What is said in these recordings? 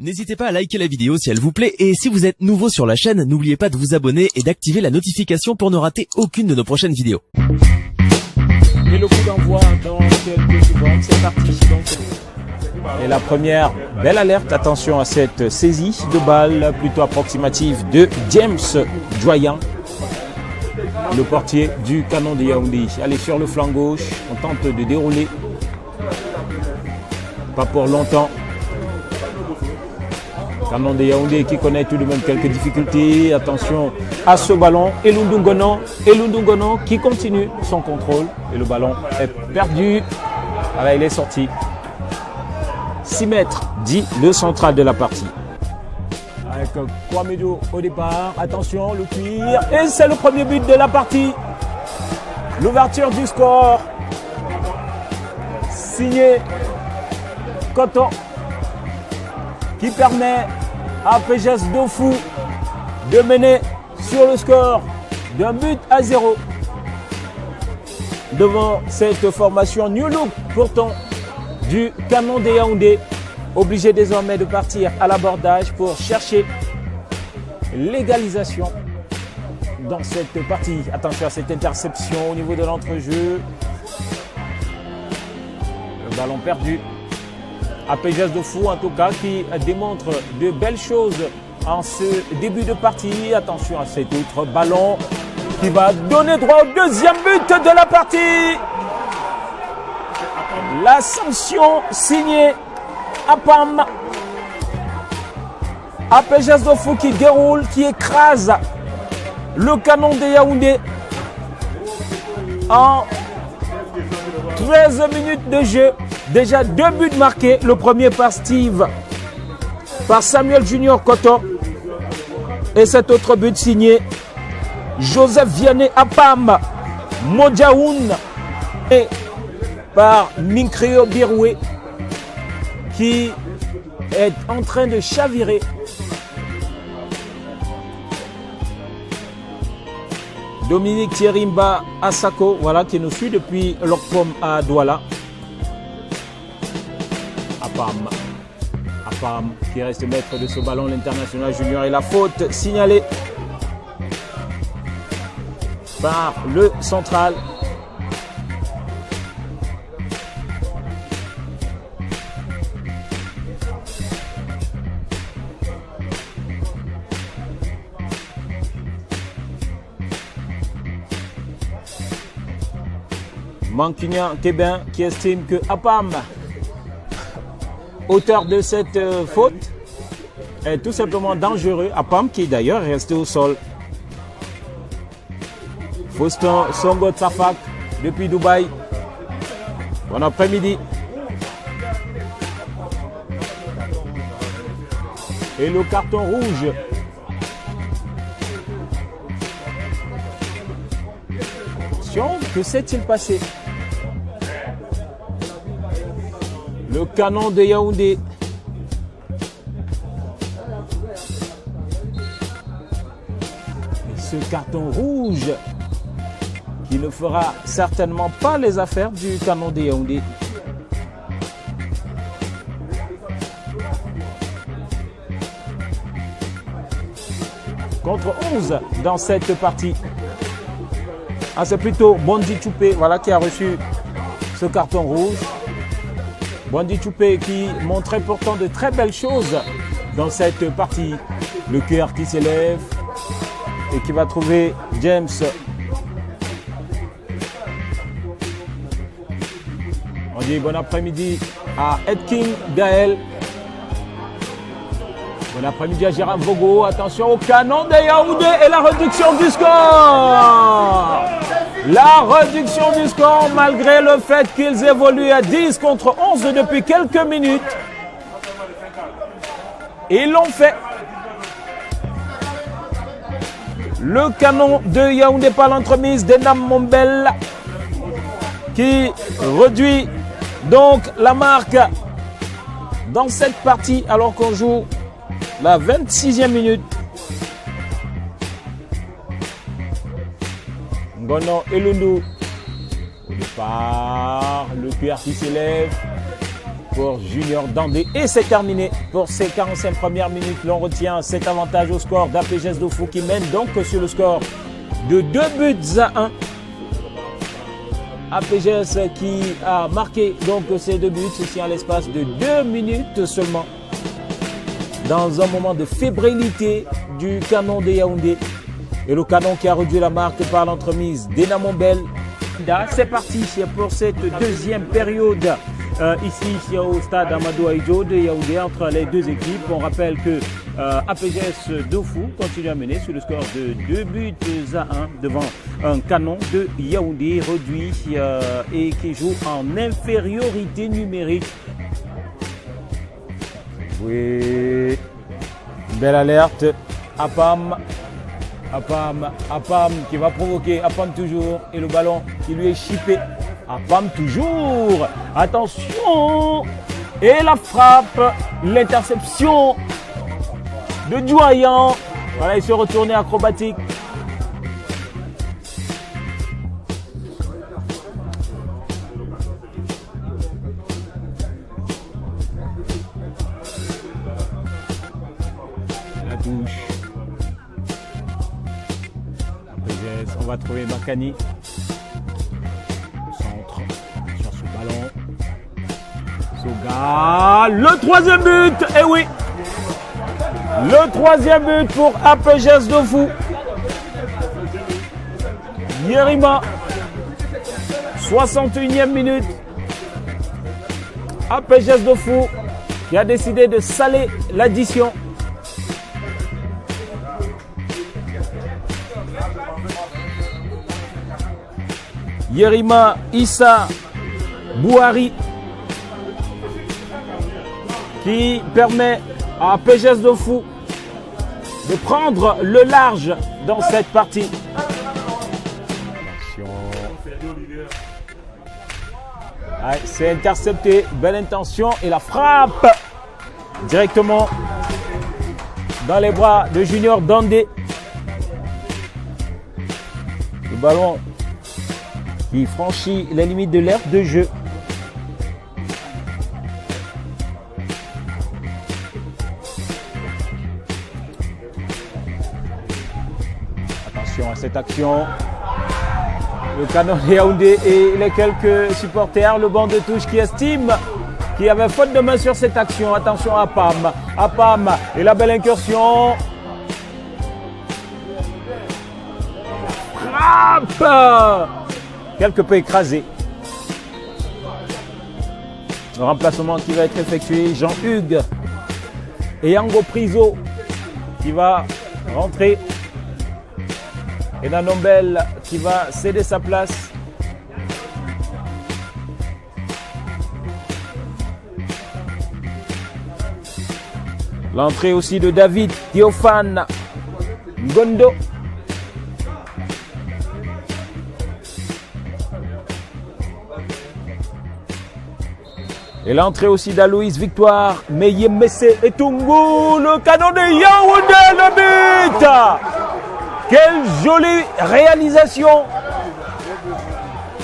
N'hésitez pas à liker la vidéo si elle vous plaît et si vous êtes nouveau sur la chaîne, n'oubliez pas de vous abonner et d'activer la notification pour ne rater aucune de nos prochaines vidéos. Et le coup d'envoi dans quelques secondes, c'est parti. Et la première belle alerte, attention à cette saisie de balle plutôt approximative de James Doyen, le portier du Canon de Yaoundé. Allez sur le flanc gauche, on tente de dérouler, pas pour longtemps. Canon de Yaoundé qui connaît tout de même quelques difficultés. Attention à ce ballon. Elundungono qui continue son contrôle. Et le ballon est perdu. Voilà, il est sorti. 6 mètres, dit le central de la partie. Avec Kwamedo au départ. Attention, le tir. Et c'est le premier but de la partie. L'ouverture du score. Signé Koto. Qui permet à Péjas Dofou de mener sur le score d'un but à 0. Devant cette formation New Look pourtant du Canon de Yaoundé, obligé désormais de partir à l'abordage pour chercher l'égalisation dans cette partie. Attention à cette interception au niveau de l'entrejeu. Le ballon perdu. À Péjas Dofou en tout cas qui démontre de belles choses en ce début de partie. Attention à cet autre ballon qui va donner droit au deuxième but de la partie. La sanction signée Apam. À Péjas Dofou qui déroule, qui écrase le Canon de Yaoundé en 13 minutes de jeu. Déjà 2 buts marqués, le premier par Steve, par Samuel Junior Koto. Et cet autre but signé Joseph Vianney Apam Modjaoun et par Minkrio Biroué qui est en train de chavirer. Dominique Thierimba Asako, voilà, qui nous suit depuis l'Okpom à Douala. Apam qui reste maître de ce ballon, l'international junior, et la faute signalée par le central. Mankunian Kébin qui estime que Apam, auteur de cette faute, est tout simplement dangereux. Apam qui d'ailleurs est resté au sol. Faustin Songo Tsafak depuis Dubaï. Bon après-midi. Et le carton rouge. Attention, que s'est-il passé? Le Canon de Yaoundé. Et ce carton rouge qui ne fera certainement pas les affaires du Canon de Yaoundé. Contre 11 dans cette partie. Ah, c'est plutôt Bondi Choupé, voilà, qui a reçu ce carton rouge. Bondi Choupé qui montrait pourtant de très belles choses dans cette partie. Le cœur qui s'élève et qui va trouver James. On dit bon après-midi à Edkin Gaël. Bon après-midi à Gérard Vogo. Attention au Canon de Yaoundé et la réduction du score. La réduction du score malgré le fait qu'ils évoluent à 10 contre 11 depuis quelques minutes. Ils l'ont fait. Le Canon de Yaoundé par l'entremise d'Enam Mombel qui réduit donc la marque dans cette partie alors qu'on joue la 26e minute. Ngono Elundu. Au départ, le PR qui s'élève. pour Junior Dandé. Et c'est terminé pour ces 45 premières minutes. L'on retient cet avantage au score d'APGS Dofou qui mène donc sur le score de 2-1. APGS qui a marqué donc ces 2 buts, ceci en l'espace de 2 minutes seulement. Dans un moment de fébrilité du canon de Yaoundé. Et le canon qui a réduit la marque par l'entremise d'Enamon Bell. C'est parti pour cette deuxième période ici au stade Amadou Ahidjo de Yaoundé entre les deux équipes. On rappelle que APGS Dofou continue à mener sur le score de 2-1 devant un canon de Yaoundé réduit et qui joue en infériorité numérique. Oui, belle alerte. Apam qui va provoquer, Apam toujours, et le ballon qui lui est chippé. Apam toujours, attention, et la frappe, l'interception de Douayan. Voilà, il se retourné acrobatique. La touche. On va trouver Makani. Centre sur ce ballon. Soga. Le troisième but. Eh oui. Le troisième but pour APGS Dofou. Yerima. 61e minute. APGS Dofou qui a décidé de saler l'addition. Yerima Issa Bouhari qui permet à APGS Dofou de prendre le large dans cette partie. Ouais, c'est intercepté, belle intention et la frappe directement dans les bras de Junior Dandé. Le ballon qui franchit les limites de l'aire de jeu. Attention à cette action. Le canon de Yaoundé et les quelques supporters, le banc de touche qui estime qu'il y avait faute de main sur cette action. Attention à Apam. Apam et la belle incursion. Frappe! Quelque peu écrasé. Le remplacement qui va être effectué, Jean-Hugues et Yango Priso qui va rentrer. Et Nanombel qui va céder sa place. L'entrée aussi de David Théophane Ngondo. Et l'entrée aussi d'Aloïs Victoire, Meye Messé et Tungu, le canon de Yaoundé, le but. Quelle jolie réalisation.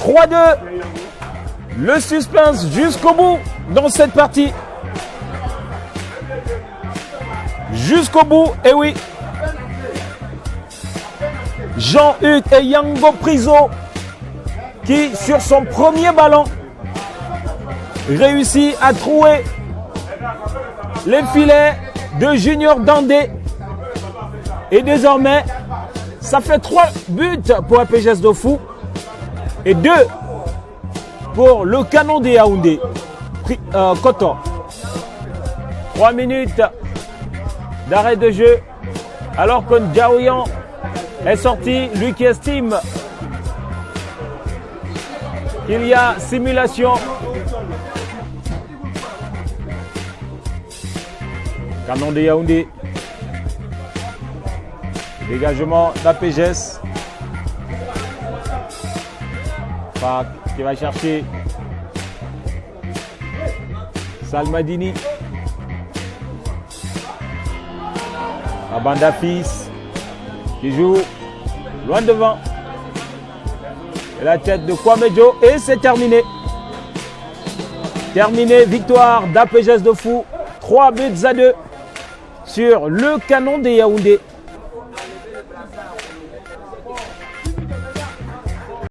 3-2. Le suspense jusqu'au bout dans cette partie. Jusqu'au bout, et oui. Jean-Hugues et Yango Priso qui, sur son premier ballon, réussit à trouer les filets de Junior Dandé. Et désormais, ça fait 3 buts pour APGS Dofou et 2 pour le canon de Yaoundé. Coton. 3 minutes d'arrêt de jeu alors que Diaoyan est sorti, lui qui estime qu'il y a simulation. Canon de Yaoundé. Dégagement d'APGS. Fak qui va chercher Salmadini. Abandafis qui joue loin devant. Et la tête de Kwamejo et c'est terminé. Terminé, victoire d'APGS de Fou. 3 buts à 2 sur le Canon des Yaoundé.